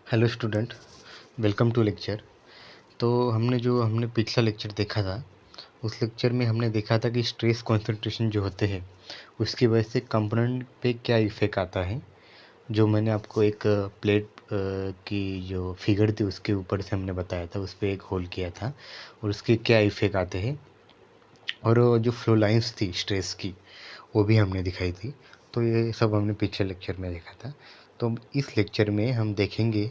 Hello student, welcome to lecture. तो हमने पिछला लेक्चर देखा था। उस लेक्चर में हमने देखा था कि स्ट्रेस कंसंट्रेशन जो होते हैं उसकी वजह से कंपोनेंट पे क्या इफ़ेक्ट आता है। जो मैंने आपको एक प्लेट की जो फिगर थी उसके ऊपर से हमने बताया था, उस पर एक होल किया था और उसके क्या इफ़ेक्ट आते हैं। और जो फ्लो लाइंस थी स्ट्रेस की वो भी हमने दिखाई थी। तो ये सब हमने पिछले लेक्चर में देखा था। तो इस लेक्चर में हम देखेंगे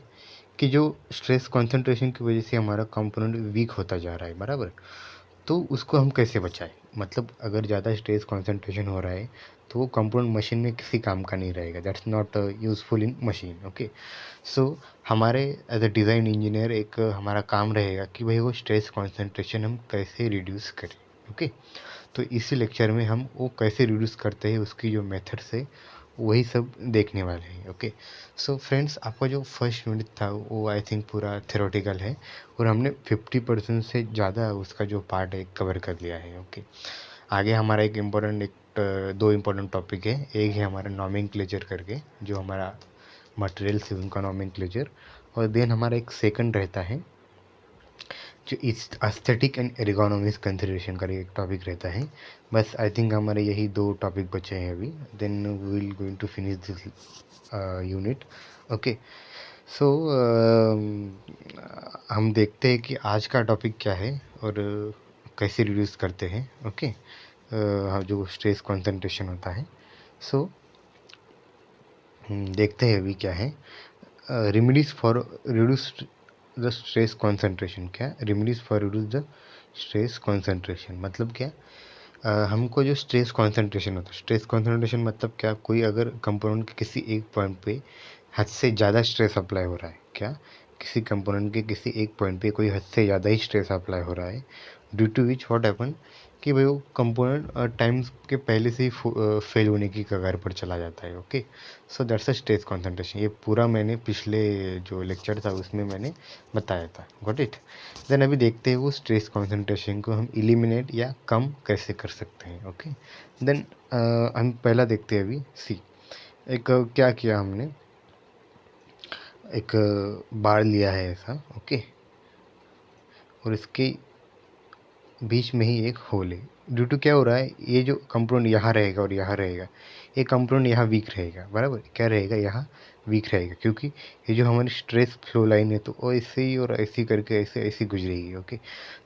कि जो स्ट्रेस कंसंट्रेशन की वजह से हमारा कंपोनेंट वीक होता जा रहा है, बराबर। तो उसको हम कैसे बचाएं, मतलब अगर ज़्यादा स्ट्रेस कंसंट्रेशन हो रहा है तो वो कंपोनेंट मशीन में किसी काम का नहीं रहेगा, that's not useful in machine. Okay, so हमारे एज अ डिज़ाइन इंजीनियर एक हमारा काम रहेगा कि भाई वो स्ट्रेस कंसंट्रेशन हम कैसे रिड्यूस करें। ओके, तो इसी लेक्चर में हम वो कैसे रिड्यूस करते हैं, उसकी जो मेथड्स है वही सब देखने वाले हैं। ओके, सो फ्रेंड्स, आपका जो फर्स्ट यूनिट था वो आई थिंक पूरा थ्योरेटिकल है और हमने 50% से ज़्यादा उसका जो पार्ट है कवर कर लिया है। ओके, आगे हमारा दो इम्पोर्टेंट टॉपिक है। एक है हमारा नॉमेनक्लेचर करके, जो हमारा मटेरियल से उनका नॉमेनक्लेचर, और देन हमारा एक सेकंड रहता है जो एस्थेटिक एंड एर्गोनॉमिक्स कंसिडरेशन का एक टॉपिक रहता है। बस आई थिंक हमारे यही दो टॉपिक बचे हैं अभी, then we will going to finish this unit. Okay, so हम देखते हैं कि आज का टॉपिक क्या है और कैसे रिड्यूस करते हैं। ओके, जो स्ट्रेस कंसंट्रेशन होता है। सो देखते हैं अभी क्या है। Remedies for reduce the stress concentration. क्या remedies for reduce the stress concentration मतलब क्या? हमको जो स्ट्रेस कंसंट्रेशन होता है, स्ट्रेस कंसंट्रेशन मतलब क्या, कोई अगर कंपोनेंट के किसी एक पॉइंट पे हद से ज़्यादा स्ट्रेस अप्लाई हो रहा है, क्या किसी कंपोनेंट के किसी एक पॉइंट पे कोई हद से ज़्यादा ही स्ट्रेस अप्लाई हो रहा है, due to which what happen कि भाई वो कंपोनेंट टाइम्स के पहले से ही फेल होने की कगार पर चला जाता है। Okay, so that's a stress concentration. ये पूरा मैंने पिछले जो लेक्चर था उसमें मैंने बताया था। Got it? देन अभी देखते हैं वो स्ट्रेस कंसंट्रेशन को हम इलिमिनेट या कम कैसे कर सकते हैं। ओके, देन हम पहला देखते हैं अभी सी। एक क्या किया हमने, एक बार लिया है ऐसा। ओके, और इसके बीच में ही एक होल है। ड्यू टू क्या हो रहा है, ये जो कंपोनेंट यहाँ रहेगा और यहाँ रहेगा, ये कंपोनेंट यहाँ वीक रहेगा, बराबर। क्या रहेगा, यहाँ वीक रहेगा, क्योंकि ये जो हमारी स्ट्रेस फ्लो लाइन है तो वो ऐसे ही और ऐसे करके ऐसे ऐसे गुजरेगी। ओके,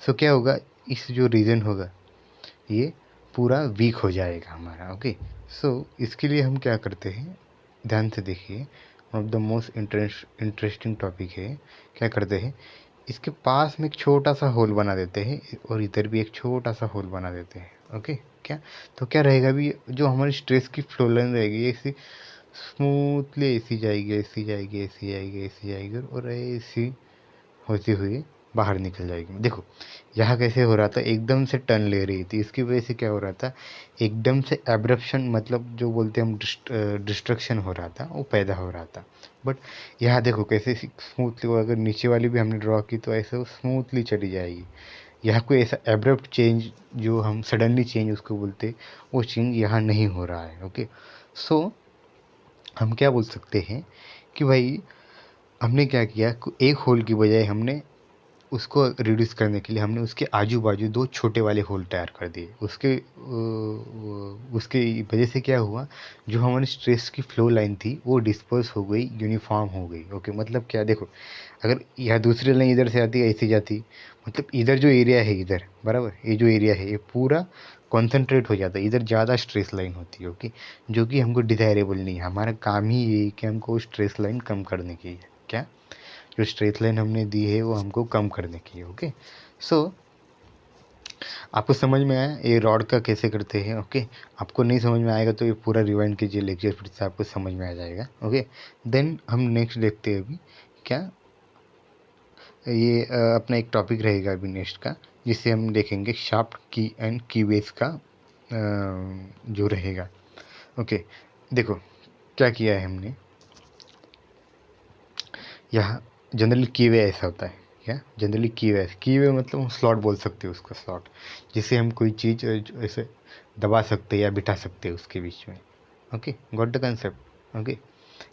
सो क्या होगा, इस जो रीजन होगा ये पूरा वीक हो जाएगा हमारा। ओके, सो इसके लिए हम क्या करते हैं, ध्यान से देखिए, one of the most interesting topic है। क्या करते हैं, इसके पास में एक छोटा सा होल बना देते हैं और इधर भी एक छोटा सा होल बना देते हैं। ओके, क्या तो क्या रहेगा, अभी जो हमारी स्ट्रेस की फ्लो लाइन रहेगी ऐसी स्मूथली ऐसी जाएगी, ऐसी जाएगी, ऐसी जाएगी, ऐसी जाएगी और ऐसी होती हुई बाहर निकल जाएगी। देखो यहाँ कैसे हो रहा था, एकदम से टर्न ले रही थी, इसकी वजह से क्या हो रहा था, एकदम से एब्रप्शन, मतलब जो बोलते हैं हम डिस्ट्रक्शन हो रहा था, वो पैदा हो रहा था। बट यहाँ देखो कैसे स्मूथली, अगर नीचे वाली भी हमने ड्रॉ की तो ऐसे वो स्मूथली चली जाएगी। यहाँ कोई ऐसा एब्रप्ट चेंज जो हम सडनली चेंज उसको बोलते, वो चेंज यहाँ नहीं हो रहा है। ओके, सो हम क्या बोल सकते हैं कि भाई हमने क्या किया, एक होल की बजाय हमने उसको रिड्यूस करने के लिए हमने उसके आजू बाजू दो छोटे वाले होल तैयार कर दिए। उसके वजह से क्या हुआ, जो हमारी स्ट्रेस की फ्लो लाइन थी वो डिस्पर्स हो गई, यूनिफॉर्म हो गई। ओके, मतलब क्या, देखो अगर यह दूसरी लाइन इधर से आती ऐसी जाती, मतलब इधर जो एरिया है इधर, बराबर, ये जो एरिया है ये पूरा कॉन्सेंट्रेट हो जाता है, इधर ज़्यादा स्ट्रेस लाइन होती है। ओके, जो कि हमको डिज़ायरेबल नहीं है। हमारा काम ही ये है कि हमको स्ट्रेस लाइन कम करने की है। क्या, जो स्ट्रेट लाइन हमने दी है वो हमको कम करने की है। ओके, सो आपको समझ में आया ये रॉड का कैसे करते हैं। ओके, आपको नहीं समझ में आएगा तो ये पूरा रिवाइंड कीजिए लेक्चर, फिर से आपको समझ में आ जाएगा। ओके, देन हम नेक्स्ट देखते हैं अभी क्या, ये अपना एक टॉपिक रहेगा अभी नेक्स्ट का, जिसे हम देखेंगे शाफ्ट की एंड की बेस का जो रहेगा। ओके, देखो क्या किया है हमने यहाँ, जनरली कीवे ऐसा होता है। क्या, जनरली कीवे मतलब स्लॉट बोल सकते हो उसका, स्लॉट जिसे हम कोई चीज़ ऐसे दबा सकते हैं या बिठा सकते हैं उसके बीच में। Okay, got the concept. Okay,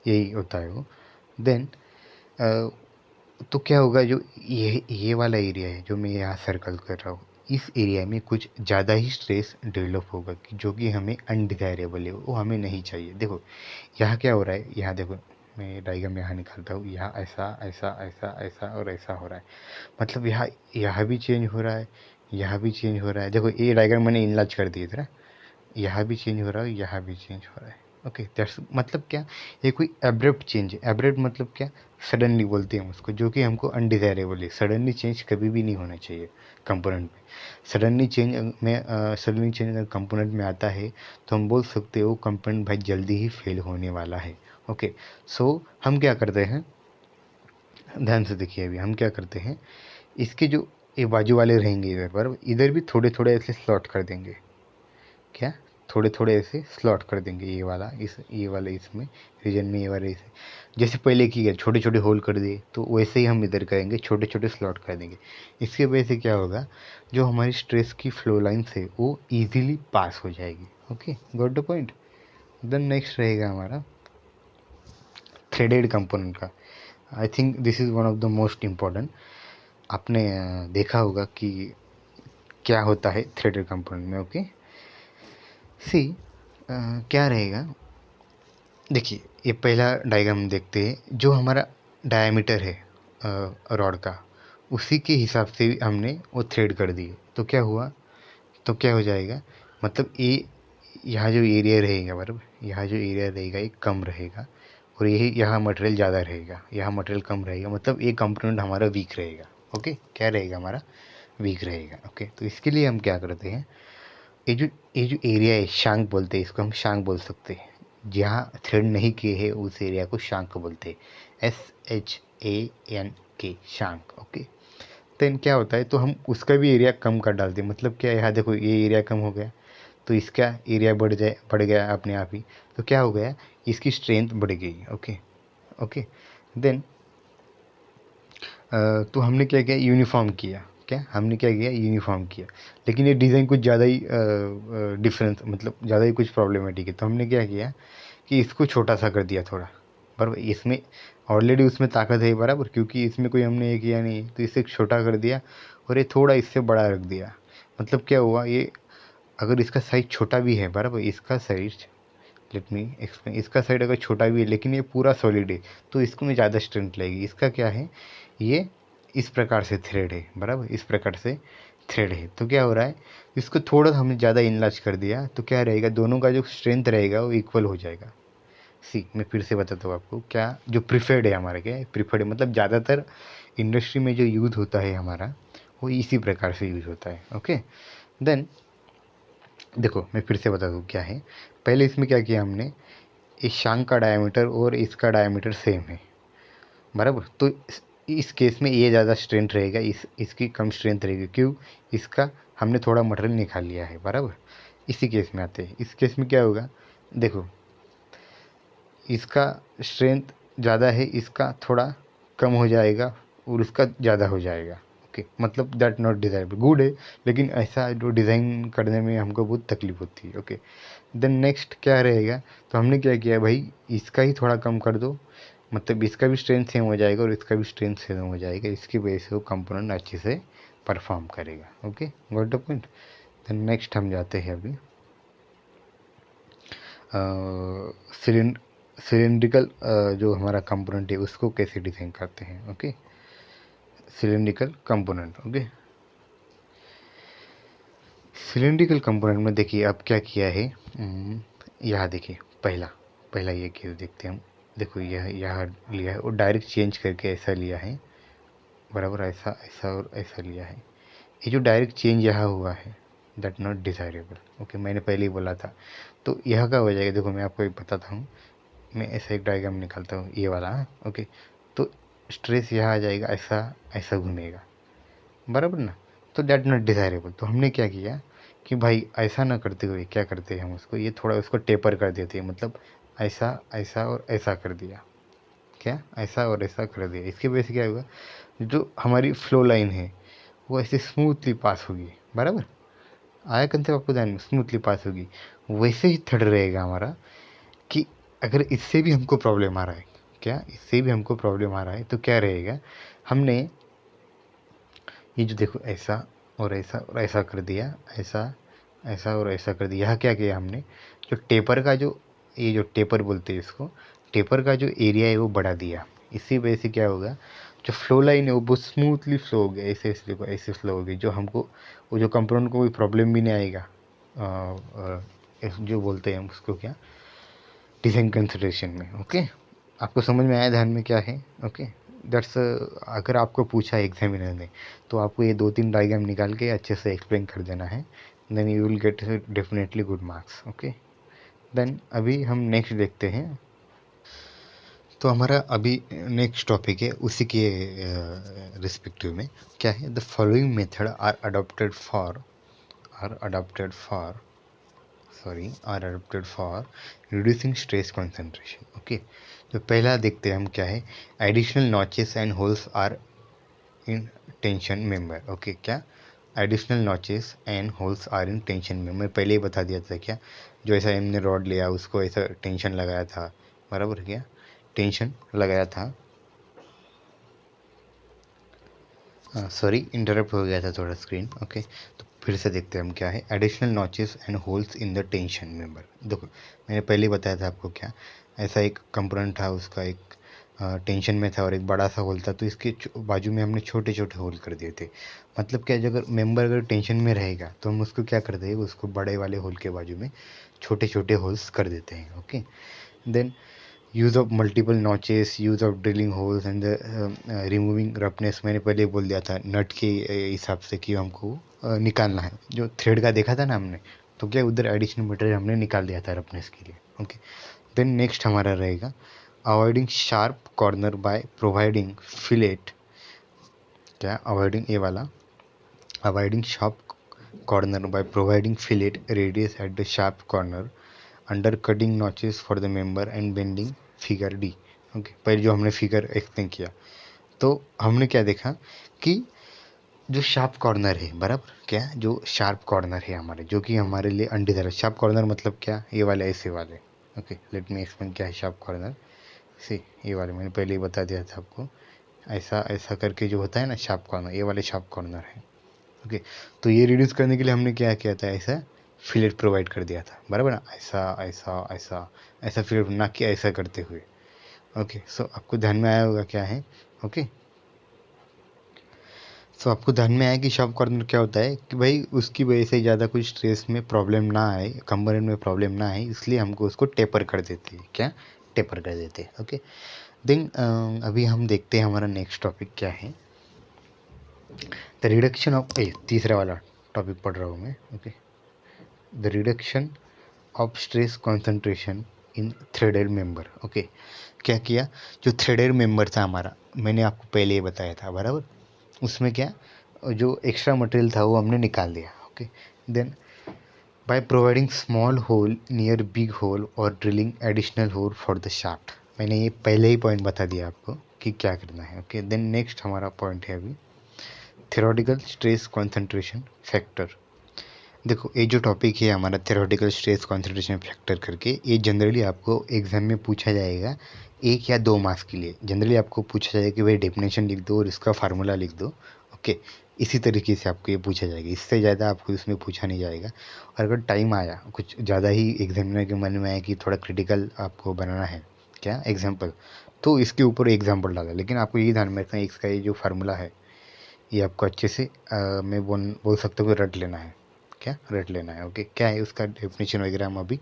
यही होता है वो। देन तो क्या होगा, जो ये वाला एरिया है जो मैं यहाँ सर्कल कर रहा हूँ, इस एरिया में कुछ ज़्यादा ही स्ट्रेस डेवलप होगा जो कि हमें अनडिज़ायरेबल है, वो हमें नहीं चाहिए। देखो यहाँ क्या हो रहा है, यहाँ देखो मैं डायग्राम यहाँ निकालता हूँ, यहाँ ऐसा ऐसा ऐसा ऐसा और ऐसा हो रहा है। मतलब यहाँ भी चेंज हो रहा है, यहाँ भी चेंज हो रहा है। देखो ये डायग्राम मैंने इनलार्ज कर दिया था ना, यहाँ भी चेंज हो रहा है, यहाँ भी चेंज हो रहा है। ओके दैट्स मतलब क्या, ये कोई एब्रप्ट चेंज है। एब्रप्ट मतलब क्या, सडनली बोलते हैं उसको, जो कि हमको अनडिज़ायरेबल है। सडनली चेंज कभी भी नहीं होना चाहिए कंपोनेंट में। सडनली चेंज अगर कंपोनेंट में आता है तो हम बोल सकते हो कंपोनेंट भाई जल्दी ही फेल होने वाला है। ओके सो हम क्या करते हैं, ध्यान से देखिए, अभी हम क्या करते हैं, इसके जो ये बाजू वाले रहेंगे इधर पर, इधर भी थोड़े थोड़े ऐसे स्लॉट कर देंगे। क्या, थोड़े थोड़े ऐसे स्लॉट कर देंगे, ये वाला इसमें रीजन में, ये वाले इसे जैसे पहले किया छोटे छोटे होल कर दिए, तो वैसे ही हम इधर करेंगे, छोटे छोटे स्लॉट कर देंगे। इसके वजह से क्या होगा, जो हमारी स्ट्रेस की फ्लो लाइन्स है वो इजीली पास हो जाएगी। Okay got the point. Then next रहेगा हमारा थ्रेडेड कंपोनेंट का। I think this is one of the most important. आपने देखा होगा कि क्या होता है थ्रेडेड कंपोनेंट में। ओके सी क्या रहेगा, देखिए ये पहला डायग्राम देखते हैं। जो हमारा डायमीटर है रॉड का, उसी के हिसाब से हमने वो थ्रेड कर दिए, तो क्या हुआ, तो क्या हो जाएगा, मतलब ये यहाँ जो एरिया रहेगा, बराबर यहाँ जो एरिया रहेगा ये कम रहेगा, और यही यहाँ मटेरियल ज़्यादा रहेगा, यहाँ मटेरियल कम रहेगा, मतलब ये कंपोनेंट हमारा वीक रहेगा। ओके क्या रहेगा हमारा, वीक रहेगा। ओके तो इसके लिए हम क्या करते हैं, ये जो एरिया है, शांक बोलते हैं इसको, हम शांक बोल सकते हैं। जहाँ थ्रेड नहीं किए हैं उस एरिया को शांक बोलते हैं, SHANK, शांक। ओके देन क्या होता है, तो हम उसका भी एरिया कम कर डालते हैं। मतलब क्या, यहाँ देखो ये एरिया कम हो गया, तो इसका एरिया बढ़ गया अपने आप ही, तो क्या हो गया, इसकी स्ट्रेंथ बढ़ गई। ओके ओके देन तो हमने क्या किया, यूनिफॉर्म किया। क्या हमने क्या किया, यूनिफॉर्म किया। लेकिन ये डिज़ाइन कुछ ज़्यादा ही डिफरेंस, मतलब ज़्यादा ही कुछ प्रॉब्लमेटिक है, तो हमने क्या किया कि इसको छोटा सा कर दिया थोड़ा। बराबर इसमें ऑलरेडी उसमें ताकत है बराबर, क्योंकि इसमें कोई हमने ये किया नहीं, तो इसे छोटा कर दिया और ये थोड़ा इससे बड़ा रख दिया। मतलब क्या हुआ, ये अगर इसका साइज छोटा भी है, बराबर इसका साइज, लेट मी एक्सप्लेन, इसका साइड अगर छोटा भी है लेकिन ये पूरा सॉलिड है, तो इसको में ज़्यादा स्ट्रेंथ लगेगी। इसका क्या है, ये इस प्रकार से थ्रेड है, बराबर इस प्रकार से थ्रेड है, तो क्या हो रहा है, इसको थोड़ा हमने ज़्यादा इनलार्ज कर दिया, तो क्या रहेगा, दोनों का जो स्ट्रेंथ रहेगा वो इक्वल हो जाएगा। सी मैं फिर से बताता हूँ आपको, क्या जो प्रिफर्ड है हमारा, क्या प्रिफर्ड है, मतलब ज़्यादातर इंडस्ट्री में जो यूज़ होता है हमारा, वो इसी प्रकार से यूज़ होता है। ओके देन देखो मैं फिर से बता दूँ क्या है, पहले इसमें क्या किया हमने, इस शांक का डायमीटर और इसका डायमीटर सेम है, बराबर, तो इस केस में ये ज़्यादा स्ट्रेंथ रहेगा, इसकी कम स्ट्रेंथ रहेगी। क्यों, इसका हमने थोड़ा मटेरियल निकाल लिया है, बराबर। इसी केस में आते हैं, इस केस में क्या होगा, देखो इसका स्ट्रेंथ ज़्यादा है, इसका थोड़ा कम हो जाएगा और उसका ज़्यादा हो जाएगा। ओके मतलब दैट नॉट डिज़ायरेबल, गुड है, लेकिन ऐसा जो डिज़ाइन करने में हमको बहुत तकलीफ होती है। ओके देन नेक्स्ट क्या रहेगा, तो हमने क्या किया भाई, इसका ही थोड़ा कम कर दो, मतलब इसका भी स्ट्रेंथ सेम हो जाएगा और इसका भी स्ट्रेंथ सेम हो जाएगा, इसकी वजह से वो कंपोनेंट अच्छे से परफॉर्म करेगा। Okay got the point. Then next हम जाते हैं अभी सिलेंड्रिकल जो हमारा कंपोनेंट है उसको कैसे डिज़ाइन करते हैं। Okay cylindrical component. Okay cylindrical component में देखिए अब क्या किया है, यहाँ देखिए पहला पहला ये केस देखते हैं हम। देखो यह यहाँ लिया है और डायरेक्ट चेंज करके ऐसा लिया है, बराबर ऐसा ऐसा और ऐसा लिया है। ये जो डायरेक्ट चेंज यहाँ हुआ है दैट नॉट डिज़ायरेबल। ओके मैंने पहले ही बोला था, तो यह का हो जाएगा, देखो मैं आपको एक बताता हूँ, मैं ऐसा एक डायग्राम निकालता हूँ ये वाला। ओके तो स्ट्रेस यहाँ आ जाएगा, ऐसा ऐसा घूमेगा, बराबर ना, तो दैट नॉट डिज़ायरेबल। तो हमने क्या किया कि भाई ऐसा ना करते हुए क्या करते हैं हम उसको, ये थोड़ा उसको टेपर कर देते हैं, मतलब ऐसा ऐसा और ऐसा कर दिया, क्या ऐसा और ऐसा कर दिया। इसकी वजह से क्या होगा, जो हमारी फ्लो लाइन है वो ऐसे स्मूथली पास होगी, बराबर आया कंसेप्ट आपको ध्यान में, स्मूथली पास होगी। वैसे ही थर्ड रहेगा हमारा कि अगर इससे भी हमको प्रॉब्लम आ रहा है, क्या इससे भी हमको प्रॉब्लम आ रहा है, तो क्या रहेगा, हमने ये जो देखो ऐसा और ऐसा और ऐसा कर दिया, ऐसा ऐसा और ऐसा कर दिया। यहाँ क्या किया हमने, जो टेपर का जो, ये जो टेपर बोलते हैं इसको, टेपर का जो एरिया है वो बढ़ा दिया। इसी वजह से क्या होगा, जो फ्लो लाइन है वो बहुत स्मूथली फ्लो हो गया, ऐसे ऐसे देखो ऐसे फ्लो हो गई, जो हमको वो जो कंपोनेंट को कोई प्रॉब्लम भी नहीं आएगा। जो बोलते हैं हम उसको क्या, डिज़ाइन कंसिडरेशन में। ओके, आपको समझ में आया ध्यान में क्या है। ओके, दैट्स अगर आपको पूछा एग्जामिनर ने तो आपको ये 2-3 डायग्राम निकाल के अच्छे से एक्सप्लेन कर देना है, then you will get definitely good marks. Okay, then अभी हम नेक्स्ट देखते हैं। तो हमारा अभी नेक्स्ट टॉपिक है उसी के रिस्पेक्टिव में, क्या है, the following method are adopted for reducing stress concentration. Okay, तो पहला देखते हैं हम क्या है, additional notches and holes are in tension member. Okay, क्या additional notches and holes are in tension member, मैं पहले ही बता दिया था क्या, जो ऐसा हमने रॉड लिया उसको ऐसा टेंशन लगाया था, बराबर क्या, टेंशन लगाया था। सॉरी इंटरप्ट हो गया था थोड़ा स्क्रीन। ओके, तो फिर से देखते हैं हम क्या है, additional notches and holes in the tension member. देखो मैंने पहले ही बताया था आपको क्या, ऐसा एक कंपोनेंट था, उसका एक टेंशन में था और एक बड़ा सा होल था, तो इसके बाजू में हमने छोटे छोटे होल कर दिए थे। मतलब क्या, अगर मेंबर अगर टेंशन में रहेगा तो हम उसको क्या करते हैं, उसको बड़े वाले होल के बाजू में छोटे छोटे होल्स कर देते हैं। Okay, then use of multiple notches, use of drilling holes and removing roughness, मैंने पहले बोल दिया था नट के हिसाब से कि हमको निकालना है। जो थ्रेड का देखा था ना हमने, तो क्या उधर एडिशनल मटेरियल हमने निकाल दिया था रफनेस के लिए। ओके, देन नेक्स्ट हमारा रहेगा avoiding sharp corner by providing fillet. क्या अवॉइडिंग, ये वाला avoiding sharp corner by providing fillet radius at the sharp corner, under cutting notches for the member and bending figure D. Okay, पहले जो हमने figure explain किया, तो हमने क्या देखा कि जो शार्प कॉर्नर है, बराबर क्या, जो शार्प कॉर्नर है हमारे, जो कि हमारे लिए अनडिजायरेबल, शार्प कॉर्नर मतलब क्या, ये वाले ऐसे वाले। ओके, लेट मी एक्सप्लेन क्या है शार्प कॉर्नर। सी, ये वाले मैंने पहले ही बता दिया था आपको, ऐसा ऐसा करके जो होता है ना शार्प कॉर्नर, ये वाले शार्प कॉर्नर है। ओके, तो ये रिड्यूस करने के लिए हमने क्या किया था, ऐसा फिलेट प्रोवाइड कर दिया था, बराबर ना, ऐसा ऐसा ऐसा ऐसा फिलेट, ना कि ऐसा करते हुए। ओके, सो आपको ध्यान में आया होगा क्या है। ओके, सो आपको ध्यान में आया कि शार्प कॉर्नर क्या होता है, कि भाई उसकी वजह से ज़्यादा कुछ स्ट्रेस में प्रॉब्लम ना आए, कंपोनेंट में प्रॉब्लम ना आए, इसलिए हमको उसको टेपर कर देते हैं। क्या, टेपर कर देते हैं। ओके, देन अभी हम देखते हैं हमारा नेक्स्ट टॉपिक क्या है, द रिडक्शन ऑफ, तीसरा वाला टॉपिक पढ़ रहा हूँ मैं। Okay, the reduction of stress concentration in threaded member. Okay, क्या किया, जो थ्रेडेड मेंबर था हमारा, मैंने आपको पहले ही बताया था, बराबर, उसमें क्या, जो एक्स्ट्रा मटेरियल था वो हमने निकाल दिया। Okay, then by providing small hole near big hole और drilling additional hole for the shaft, मैंने ये पहले ही पॉइंट बता दिया आपको कि क्या करना है। ओके, देन नेक्स्ट हमारा पॉइंट है अभी थ्योरेटिकल स्ट्रेस कॉन्सेंट्रेशन फैक्टर। देखो ये जो टॉपिक है हमारा थ्योरेटिकल स्ट्रेस कॉन्सेंट्रेशन फैक्टर करके, ये जनरली आपको एग्जाम में पूछा जाएगा 1 या 2 मार्क्स के लिए। जनरली आपको पूछा जाएगा कि भाई डेफिनेशन लिख दो और इसका फार्मूला लिख दो। ओके, इसी तरीके से आपको ये पूछा जाएगा, इससे ज़्यादा आपको इसमें पूछा नहीं जाएगा। और अगर टाइम आया कुछ ज़्यादा ही एग्जामिनर के मन में आया कि थोड़ा क्रिटिकल आपको बनाना है क्या एग्जाम्पल, तो इसके ऊपर एग्जाम्पल डाला, लेकिन आपको यही ध्यान में रखना है इसका ये जो फार्मूला है ये आपको अच्छे से मैं बोल सकता हूँ कि रट लेना है। क्या रट लेना है। ओके, क्या है उसका डेफिनेशन वगैरह हम अभी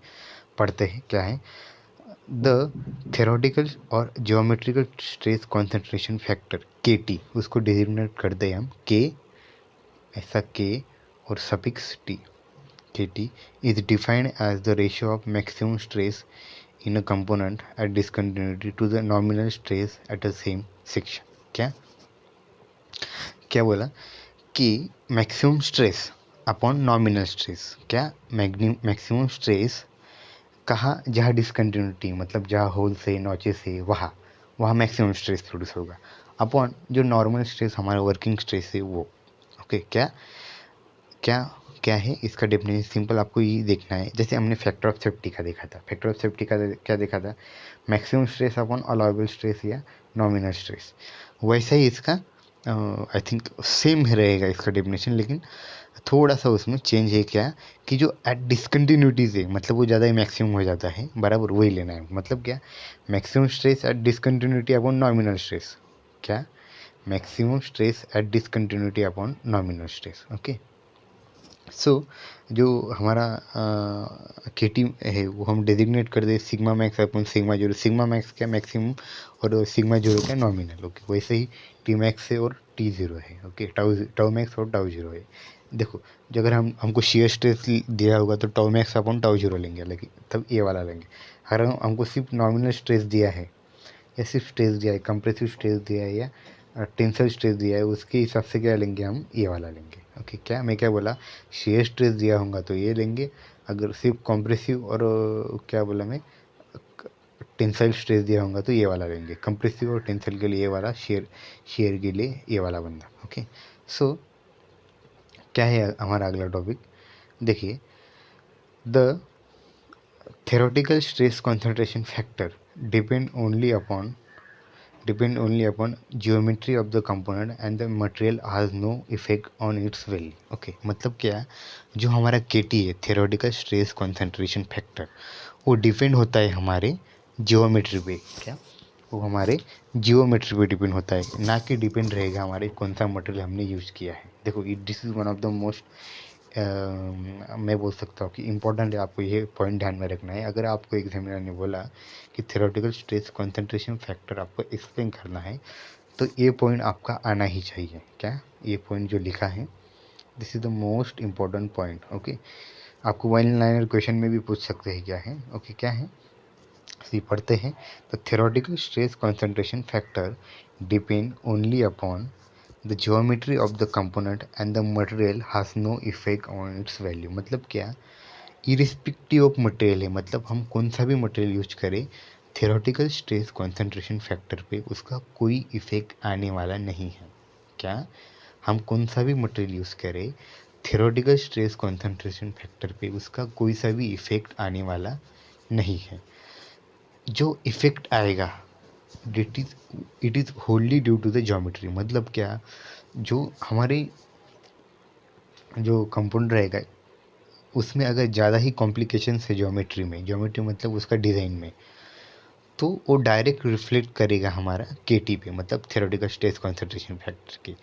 पढ़ते हैं। क्या है, द थ्योरेटिकल और geometrical stress concentration factor K T, उसको डिजिग्नेट करते हैं हम के, ऐसा के और suffix T, K T is defined as the ratio of maximum stress in a component at discontinuity to the nominal stress at the same section. क्या क्या बोला कि maximum stress upon nominal stress, क्या maximum stress कहाँ, जहाँ discontinuity मतलब जहाँ whole से नॉचेस से वहाँ वहाँ मैक्सिमम स्ट्रेस प्रोड्यूस होगा, अपॉन जो नॉर्मल स्ट्रेस हमारा वर्किंग स्ट्रेस है वो। ओके, क्या क्या क्या है इसका डेफिनेशन सिंपल आपको ये देखना है। जैसे हमने फैक्टर ऑफ सेफ्टी का देखा था, फैक्टर ऑफ सेफ्टी का क्या देखा था, maximum stress upon allowable stress या नॉमिनल स्ट्रेस। वैसा ही इसका आई थिंक सेम रहेगा इसका डेफिनेशन, लेकिन थोड़ा सा उसमें चेंज है क्या कि जो एट डिसकंटिन्यूटीज है, मतलब वो ज़्यादा ही मैक्सिमम हो जाता है, बराबर वही लेना है। मतलब क्या, maximum stress at discontinuity upon nominal stress, क्या maximum stress at discontinuity upon nominal stress. Okay, so जो हमारा के टी है वो हम डेजिग्नेट कर दे sigma max upon sigma zero. Sigma max क्या मैक्सिमम और सिग्मा जीरो क्या नॉमिनल। ओके, वैसे ही टी मैक्स है और टी जीरो है। ओके, टाउ मैक्स और टाउ जीरो है। देखो, जो अगर हमको शेयर स्ट्रेस दिया होगा तो tau max upon tau zero लेंगे, लेकिन तब ये वाला लेंगे। अगर हमको सिर्फ नॉमिनल स्ट्रेस दिया है या सिर्फ स्ट्रेस दिया है, कंप्रेसिव स्ट्रेस दिया है या टेंसल स्ट्रेस दिया है, उसके हिसाब से क्या लेंगे, हम ये वाला लेंगे। ओके, क्या मैं क्या बोला, शेयर स्ट्रेस दिया होगा तो ये लेंगे, अगर सिर्फ कॉम्प्रेसिव और क्या बोला मैं, टेंसाइल स्ट्रेस दिया होगा तो ये वाला लेंगे। कंप्रेसिव और टेंसाइल के लिए ये वाला, शेयर के लिए ये वाला बंदा। ओके, सो क्या है हमारा अगला टॉपिक, देखिए, the theoretical stress concentration factor depend only upon geometry of the component and the material has no effect on its value. Okay, मतलब क्या, जो हमारा KT है, theoretical stress concentration factor, वो डिपेंड होता है हमारे जियोमेट्री पे। क्या, वो हमारे जियोमेट्री पे डिपेंड होता है, ना कि डिपेंड रहेगा हमारे कौन सा मटेरियल हमने यूज़ किया है। देखो, this is one of the most, मैं बोल सकता हूँ कि इम्पोर्टेंट है, आपको ये पॉइंट ध्यान में रखना है। अगर आपको एग्जामिनर ने बोला कि थ्योरेटिकल स्ट्रेस कंसंट्रेशन फैक्टर आपको एक्सप्लेन करना है, तो ये पॉइंट आपका आना ही चाहिए। क्या, ये पॉइंट जो लिखा है, this is the most important point. Okay, आपको वन लाइनर क्वेश्चन में भी पूछ सकते हैं क्या है। ओके, क्या है, सी पढ़ते हैं, the theoretical stress concentration factor depend only upon the geometry of the component and the material has no effect on its value. मतलब क्या, इरिस्पेक्टिव ऑफ मटेरियल है, मतलब हम कौन सा भी मटेरियल यूज करें, थ्योरेटिकल स्ट्रेस कंसंट्रेशन फैक्टर पे उसका कोई इफेक्ट आने वाला नहीं है। क्या, हम कौन सा भी मटेरियल यूज़ करें, थ्योरेटिकल स्ट्रेस कंसंट्रेशन फैक्टर पे उसका कोई सा भी इफेक्ट आने वाला नहीं है। जो इफेक्ट आएगा, it is wholly due to the geometry. मतलब क्या, जो हमारे जो कंपाउंड रहेगा उसमें अगर ज़्यादा ही कॉम्प्लिकेशंस है ज्योमेट्री में, ज्योमेट्री मतलब उसका डिज़ाइन में, तो वो डायरेक्ट रिफ्लेक्ट करेगा हमारा केटी पे, मतलब थ्योरेटिकल स्ट्रेस कंसंट्रेशन फैक्टर के।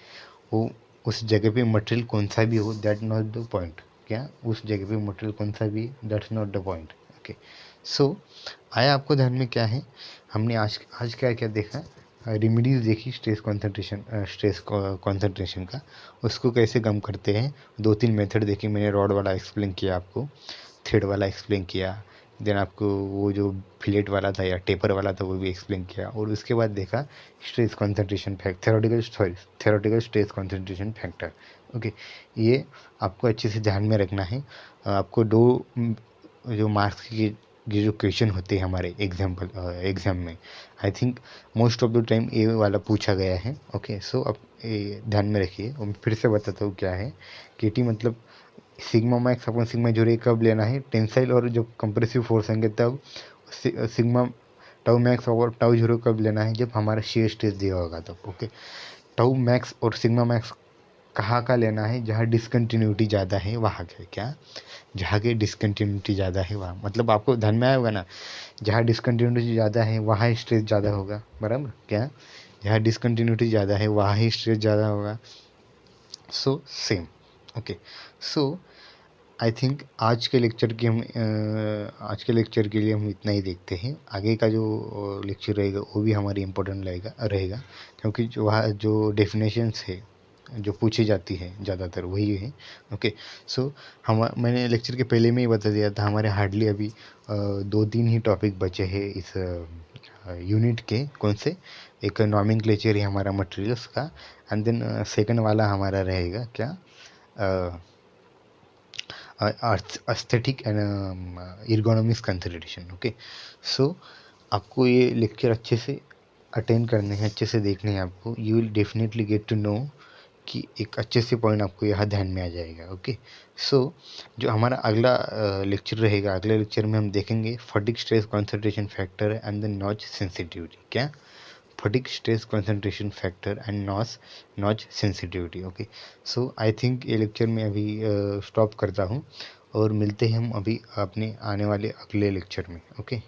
वो उस जगह पे मटेरियल कौन सा भी हो, दैट नॉट द पॉइंट। क्या, उस जगह पे मटेरियल कौन सा भी, that's not the point. Okay, so आया आपको ध्यान में क्या है, हमने आज आज क्या क्या देखा, रेमिडीज़ देखी स्ट्रेस कॉन्सेंट्रेशन का, उसको कैसे कम करते हैं। दो तीन मेथड देखी मैंने, रॉड वाला एक्सप्लेन किया आपको, थ्रेड वाला एक्सप्लेन किया, देन आपको वो जो फिलेट वाला था या टेपर वाला था वो भी एक्सप्लेन किया, और उसके बाद देखा stress concentration factor, theoretical stress concentration factor. Okay, ये आपको अच्छे से ध्यान में रखना है। आपको दो जो मार्क्स की ये जो क्वेश्चन होते हैं हमारे एग्जाम में, I think most of the time ये वाला पूछा गया है। ओके, सो अब ध्यान में रखिए, और मैं फिर से बताता हूँ क्या है। केटी मतलब सिग्मा मैक्स अपन सिग्मा जीरो कब लेना है, टेंसाइल और जब कंप्रेसिव फोर्स होंगे तब। सिग्मा टाउ मैक्स और टाउ जीरो कब लेना है, जब हमारा शेयर स्ट्रेस दिया होगा तब। ओके, टाउ मैक्स और सिग्मा मैक्स कहाँ का लेना है, जहाँ डिसकंटिन्यूटी ज़्यादा है वहाँ के। क्या, जहाँ के डिसकंटिन्यूटी ज़्यादा है वहाँ, मतलब आपको ध्यान में आया होगा ना, जहाँ डिसकंटिन्यूटी ज़्यादा है वहाँ स्ट्रेस ज़्यादा होगा, बराबर। क्या, जहाँ डिसकंटिन्यूटी ज़्यादा है वहाँ ही स्ट्रेस ज़्यादा होगा। So same. Okay, so I think आज के लेक्चर के लिए हम इतना ही देखते हैं। आगे का जो लेक्चर रहेगा वो भी हमारी इम्पोर्टेंट रहेगा, क्योंकि जो वहाँ जो डेफिनेशंस है जो पूछी जाती है ज़्यादातर वही है। ओके, सो मैंने लेक्चर के पहले में ही बता दिया था, हमारे हार्डली अभी 2-3 ही टॉपिक बचे हैं इस यूनिट के। कौन से, एक नॉमेनक्लेचर है हमारा मटेरियल्स का, एंड देन सेकंड वाला हमारा रहेगा क्या, aesthetic and ergonomics consideration. Okay, so आपको ये लेक्चर अच्छे से अटेंड करने हैं, अच्छे से देखने हैं आपको। You will definitely get to know कि एक अच्छे से पॉइंट आपको यहाँ ध्यान में आ जाएगा। ओके, सो जो हमारा अगला लेक्चर रहेगा, अगले लेक्चर में हम देखेंगे fatigue, stress, concentration factor and the notch sensitivity. क्या? Fatigue, stress, concentration factor and notch sensitivity. Okay, so I think ये लेक्चर में अभी स्टॉप करता हूँ और मिलते हैं हम अभी अपने आने वाले अगले लेक्चर में। ओके।